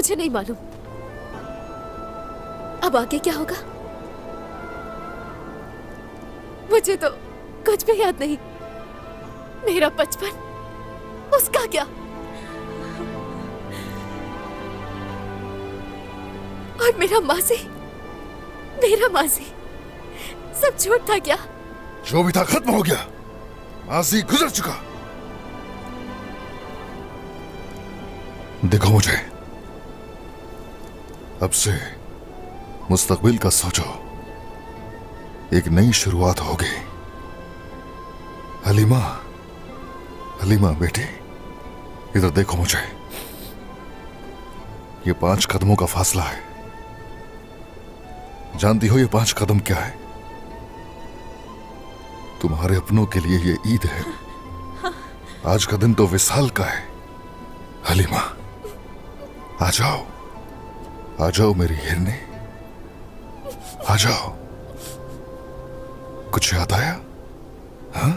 मुझे नहीं मालूम। अब आगे क्या होगा मुझे तो कुछ भी याद नहीं। मेरा बचपन, उसका क्या? और मेरा मासी सब झूठ था क्या? जो भी था खत्म हो गया। माजी गुजर चुका। देखो मुझे, अब से मुस्तकबिल का सोचो। एक नई शुरुआत होगी। हलीमा बेटी, इधर देखो मुझे। ये 5 कदमों का फासला है। जानती हो ये 5 कदम क्या है? तुम्हारे अपनों के लिए ये ईद है। आज का दिन तो विसाल का है। हलीमा, आ जाओ मेरी हिरनी, आ जाओ। कुछ याद आया? हाँ,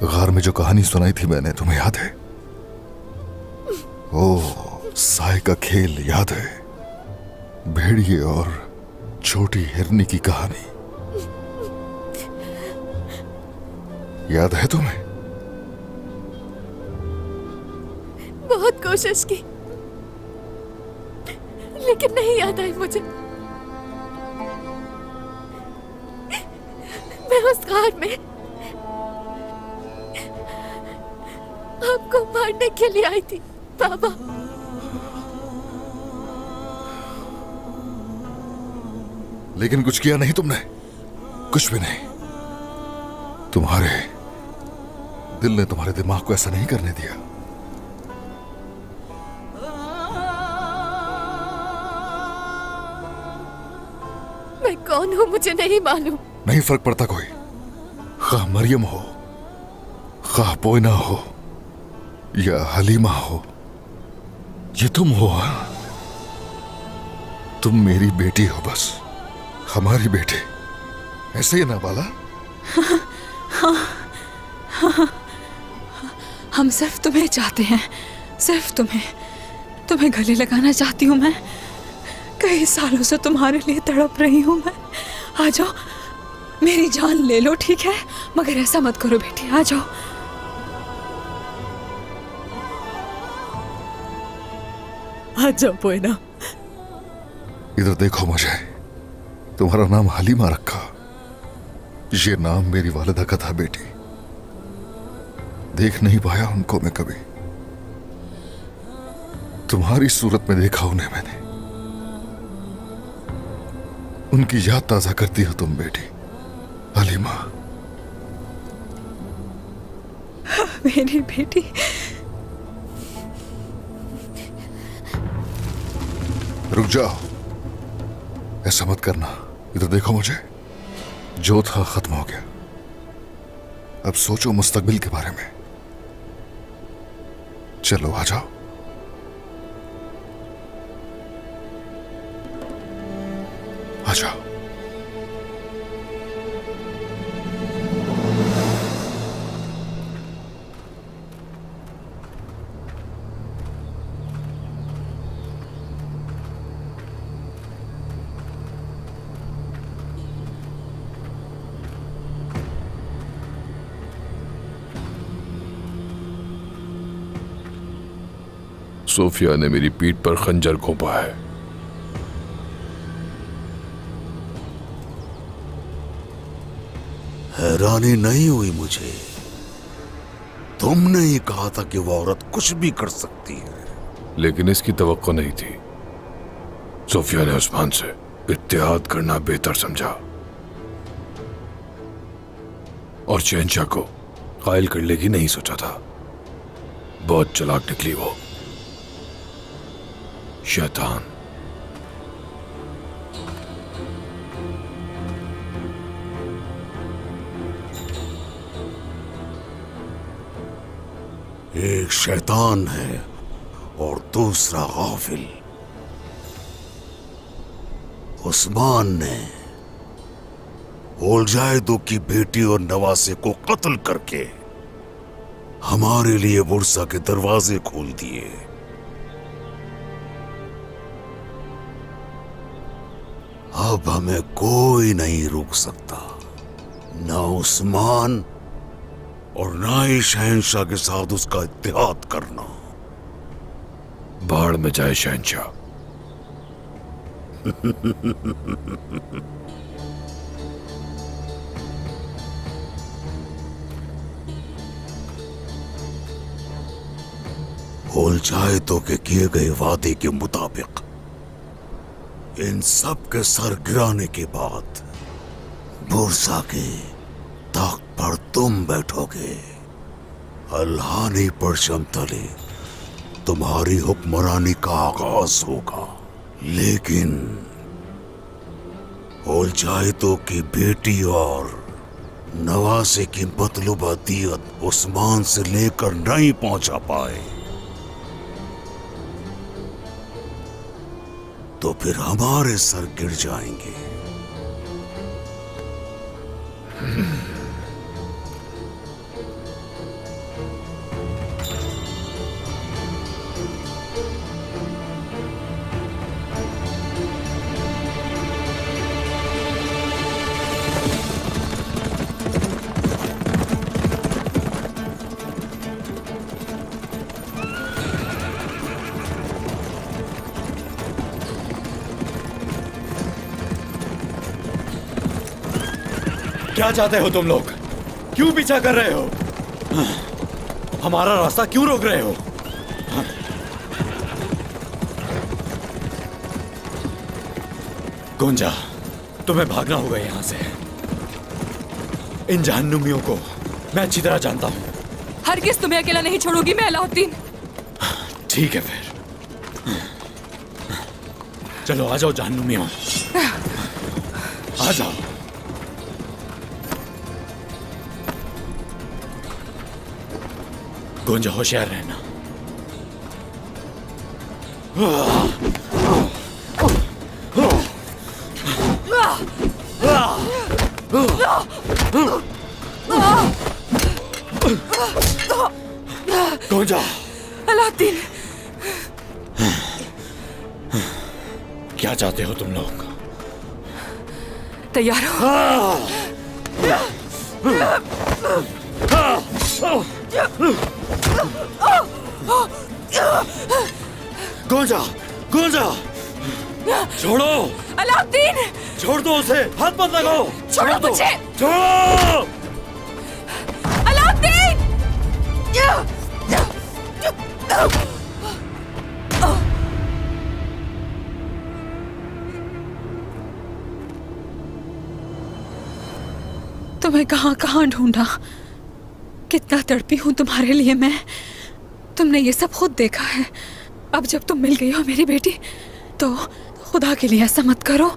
गार में जो कहानी सुनाई थी मैंने, तुम्हें याद है? ओह, साय का खेल याद है? भेड़िए और छोटी हिरनी की कहानी याद है तुम्हें? बहुत कोशिश की लेकिन नहीं याद आई मुझे। मैं उस गार में आपको मारने के लिए आई थी बाबा। लेकिन कुछ किया नहीं तुमने? कुछ भी नहीं। तुम्हारे दिल ने तुम्हारे दिमाग को ऐसा नहीं करने दिया। मैं कौन हूं मुझे नहीं मालूम। नहीं फर्क पड़ता कोई। खा मरियम हो, खा पोइना हो या हलीमा हो, ये तुम हो। हाँ, तुम मेरी बेटी हो, बस हमारी बेटी। ऐसे ही ना बाला? हाँ, हम सिर्फ तुम्हें चाहते हैं, सिर्फ तुम्हें गले लगाना चाहती हूँ मैं। कई सालों से तुम्हारे लिए तड़प रही हूँ मैं। आ जाओ, मेरी जान ले लो, ठीक है? मगर ऐसा मत करो बेटी, आ जाओ। आ जाओ पोइना। इधर देखो मुझे। तुम्हारा नाम हलीमा रखा। ये नाम मेरी वालिदा का था बेटी। देख नहीं पाया उनको मैं कभी। तुम्हारी सूरत में देखा उन्हें मैंने। उनकी याद ताजा करती हो तुम बेटी। हलीमा, मेरी बेटी। रुक जाओ, ऐसा मत करना। इधर देखो मुझे। जो था खत्म हो गया। अब सोचो मुस्तकबिल के बारे में। चलो आ जाओ। आ जाओ। सोफिया ने मेरी पीठ पर खंजर घोंपा है। हैरानी नहीं हुई मुझे। तुमने ही कहा था कि वो औरत कुछ भी कर सकती है। लेकिन इसकी तवक्को नहीं थी। सोफिया ने उस्मान से इत्तेहाद करना बेहतर समझा और शहंशाह को कायल कर लेगी नहीं सोचा था। बहुत चालाक निकली वो शैतान। एक शैतान है और दूसरा गाफिल। उस्मान ने ओलजायदो की बेटी और नवासे को कत्ल करके हमारे लिए बुरसा के दरवाजे खोल दिए। अब हमें कोई नहीं रोक सकता, ना उस्मान और ना ही शहंशाह के साथ उसका इत्तेहाद करना। बाढ़ में जाए शहंशाह। होलचायतों के किए गए वादे के मुताबिक इन सब के सर गिराने के बाद बुरसा के तख्त पर तुम बैठोगे। अल्हानी परचम तले तुम्हारी हुक्मरानी का आगाज होगा। लेकिन होलचायतों की बेटी और नवासे की मतलूबा दियत उस्मान से लेकर नहीं पहुंचा पाए तो फिर हमारे सर गिर जाएंगे। क्या चाहते हो तुम लोग? क्यों पीछा कर रहे हो? हमारा रास्ता क्यों रोक रहे हो? गुंजा, तुम्हें भागना होगा यहां से। इन जहन्नुमियों को मैं अच्छी तरह जानता हूं। हरगिज़ तुम्हें अकेला नहीं छोड़ूंगी मैं अलाउद्दीन। ठीक है फिर, चलो आ जाओ जहन्नुमियों, आ जाओ। गुंजा, होशियार रहना। गुंजा। अलाउद्दीन, क्या चाहते हो तुम लोग? तैयार हो? गुंजा, गुंजा, छोड़ो। अलाउद्दीन, छोड़ दो उसे, हाथ मत लगाओ। छोड़ो मुझे। छोड़ो। अलाउद्दीन! तुम्हें कहां कहां ढूंढा, कितना तड़पी हूं तुम्हारे लिए मैं। तुमने ये सब खुद देखा है। अब जब तुम मिल गई हो मेरी बेटी, तो खुदा के लिए ऐसा मत करो।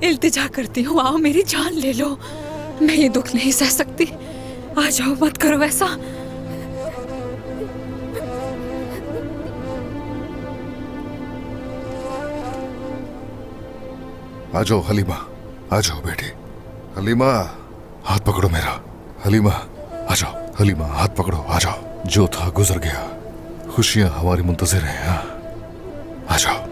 इल्तिजा करती हूँ, आओ मेरी जान ले लो। मैं ये दुख नहीं सह सकती। आ जाओ, मत करो ऐसा। आ जाओ हलीमा, आ जाओ बेटी। हलीमा, हाथ पकड़ो मेरा। हलीमा, आ जाओ। हलीमा, हाथ पकड़ो, आ जाओ। जो था गुजर गया, खुशियां हमारी मुंतजिर हैं। हाँ, आ जाओ।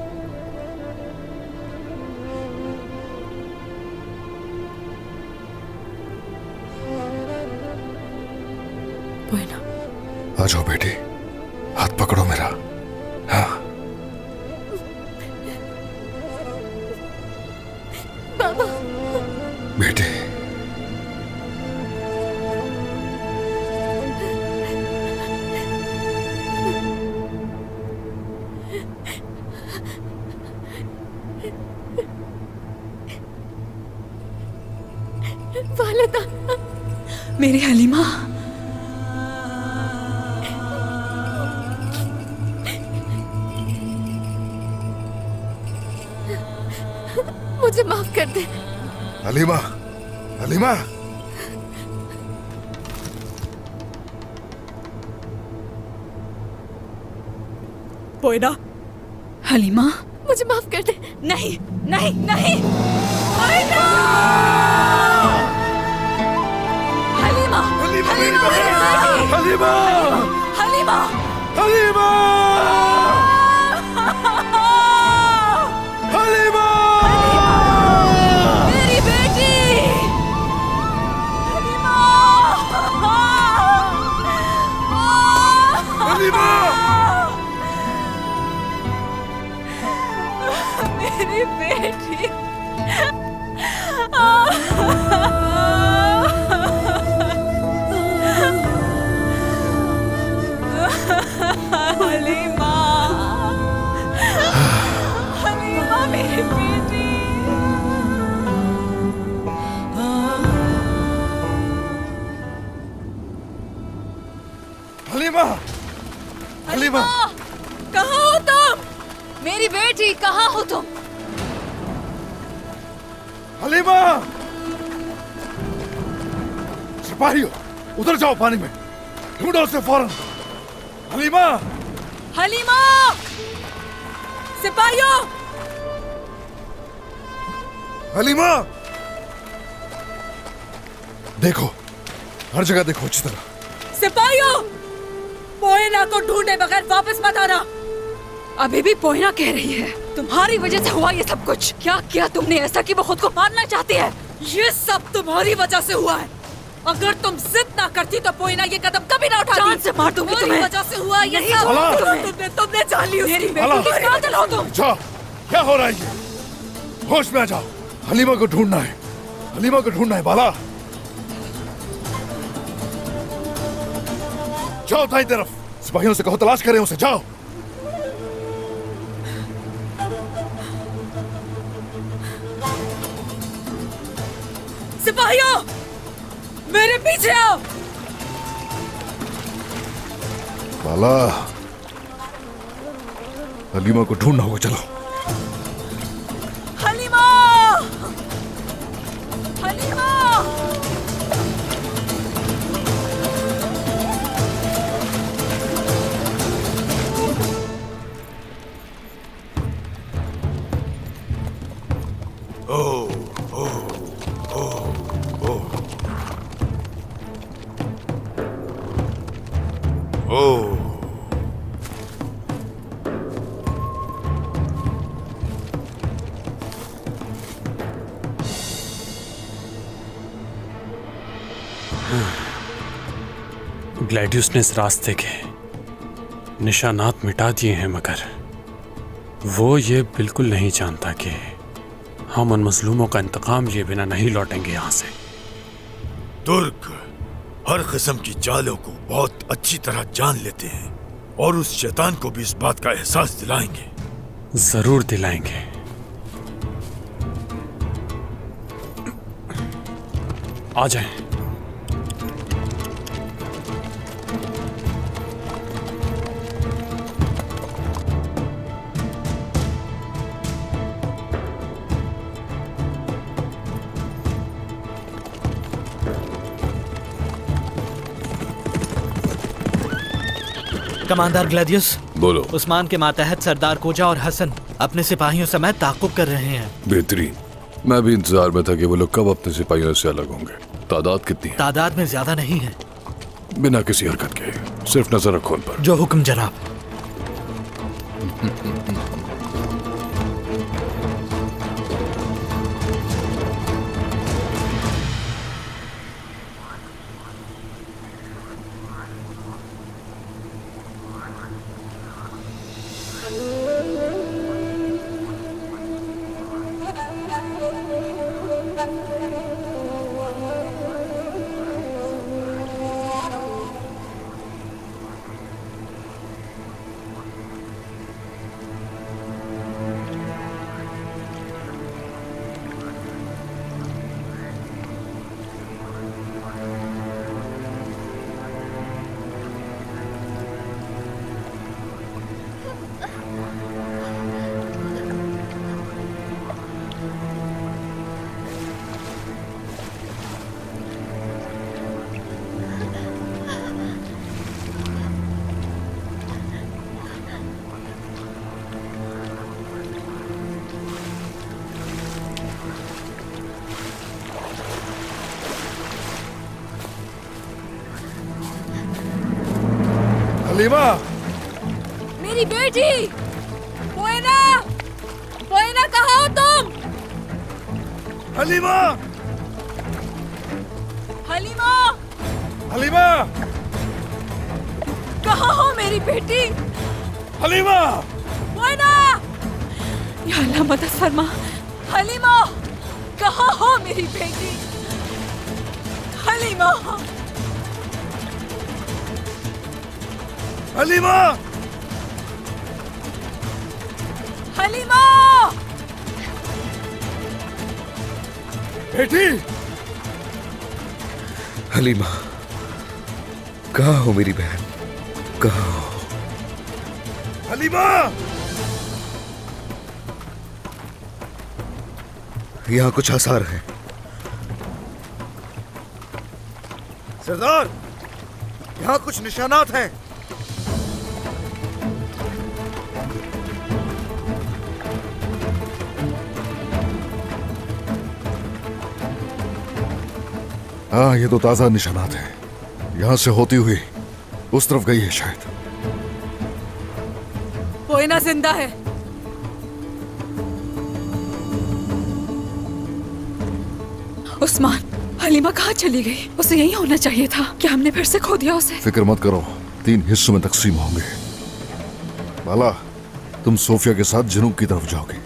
आ जाओ बेटी, हाथ पकड़ो मेरा। हाँ, बाबा। बेटी। वालिदा, मेरी हलीमा, मुझे माफ कर दे। हलीमा, हलीमा। पोयना। हलीमा, मुझे माफ कर दे। नहीं नहीं नहीं। पोयना! हलीमा हलीमा हलीमा हलीमा हलीमा मेरी बेटी हलीमा हलीमा मेरी बेटी हलीमा हलीमा मेरी बेटी हलीमा हलीमा कहाँ हो तुम? मेरी बेटी कहाँ हो तुम? हलीमा सिपाहियों उधर जाओ पानी में ढूंढो उसे फौरन हलीमा हलीमा सिपाहियों हलीमा देखो हर जगह देखो अच्छी तरह सिपाहियों पोयना को ढूंढे बगैर वापस मत आना। अभी भी पोयना कह रही है तुम्हारी वजह से हुआ ये सब कुछ। क्या किया तुमने ऐसा कि वो खुद को मारना चाहती है? ये सब तुम्हारी वजह से हुआ है। अगर तुम जिद ना करती तो पोयना ये कदम कभी ना उठाती। जान से मार दूंगी तुम्हें। वजह से हुआ ये सब। तुमने जान ली मेरी बेटी की कातिल हो तुम। जाओ क्या हो रहा है ये होश में आ जाओ हलीमा को ढूंढना है हलीमा को ढूंढना है बाला जाओ दाई तरफ सिपाहियों से कहो तलाश करें उसे जाओ सिपाहियों मेरे पीछे आओ। बाला हलीमा को ढूंढना होगा चलो हलीमा हलीमा ग्लैडियस ने इस रास्ते के निशानात मिटा दिए हैं मगर वो ये बिल्कुल नहीं जानता कि हम उन मजलूमों का इंतकाम लिए बिना नहीं लौटेंगे यहाँ से। तुर्क हर किस्म की चालों को बहुत अच्छी तरह जान लेते हैं और उस शैतान को भी इस बात का एहसास दिलाएंगे। जरूर दिलाएंगे। आ जाएं। कमांडर ग्लैडियस बोलो। उस्मान के मातहत सरदार कोजा और हसन अपने सिपाहियों समेत ताक़ुब कर रहे हैं। बेहतरीन। मैं भी इंतजार में था कि वो लोग कब अपने सिपाहियों से अलग होंगे। तादाद कितनी है? तादाद में ज्यादा नहीं है। बिना किसी हरकत के सिर्फ नजर रखो उन पर। जो हुक्म जनाब। हलीमा, मेरी बेटी मोइना, मोइना कहाँ हो तुम? हलीमा, हलीमा, हलीमा, कहाँ हो मेरी बेटी? हलीमा, मोइना, या अल्लाह मदद फरमा। हलीमा, कहाँ हो मेरी बेटी? हलीमा, हलीमा, हलीमा, बेटी, हलीमा, कहाँ हो मेरी बहन? कहाँ हो? हलीमा, यहाँ कुछ आसार हैं। सरदार, यहाँ कुछ निशानात हैं। हाँ, ये तो ताजा निशानात हैं। यहाँ से होती हुई उस तरफ गई है शायद। मोइना जिंदा है। उस्मान, हलीमा कहाँ चली गई? उसे यहीं होना चाहिए था। क्या हमने फिर से खो दिया उसे? फिक्र मत करो, 3 हिस्सों में तकसीम होंगे। बाला, तुम सोफिया के साथ जनूब की तरफ जाओगे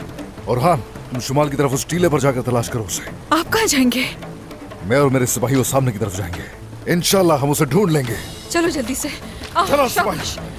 और हाँ, तुम शुमाल की तरफ उस टीले पर जाकर तलाश करो उसे। आप कहाँ जाएंगे? मैं और मेरे सिपाही वो सामने की तरफ जाएंगे। इंशाल्लाह हम उसे ढूंढ लेंगे। चलो जल्दी से। आओ, चलो शाबाश। सिपाही।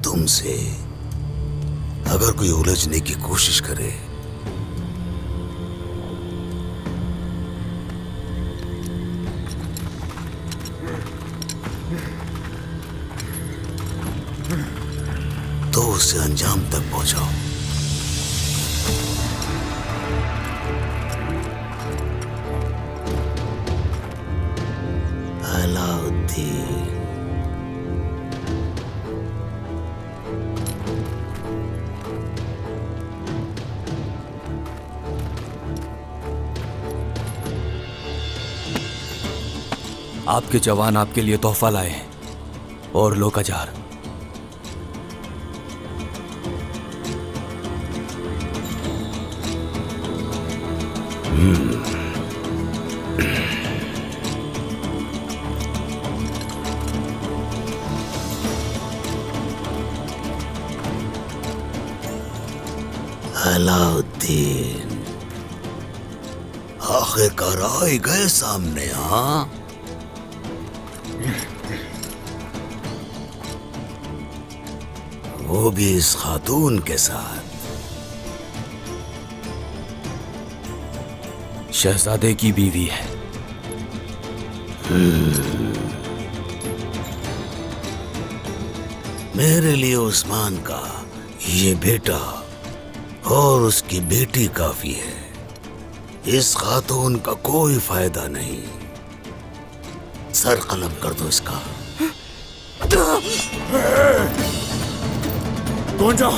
तुमसे अगर कोई उलझने की कोशिश करे तो उसे अंजाम तक पहुंचाओ। अलाउद्दीन, आपके जवान आपके लिए तोहफा लाए हैं और लो कजार। अलाउद्दीन, आखिरकार आ ही गए सामने। हाँ, वो भी इस खातून के साथ। शहजादे की बीवी है। मेरे लिए उस्मान का ये बेटा और उसकी बेटी काफी है। इस खातून का कोई फायदा नहीं। सर कलम कर दो इसका। कौन जा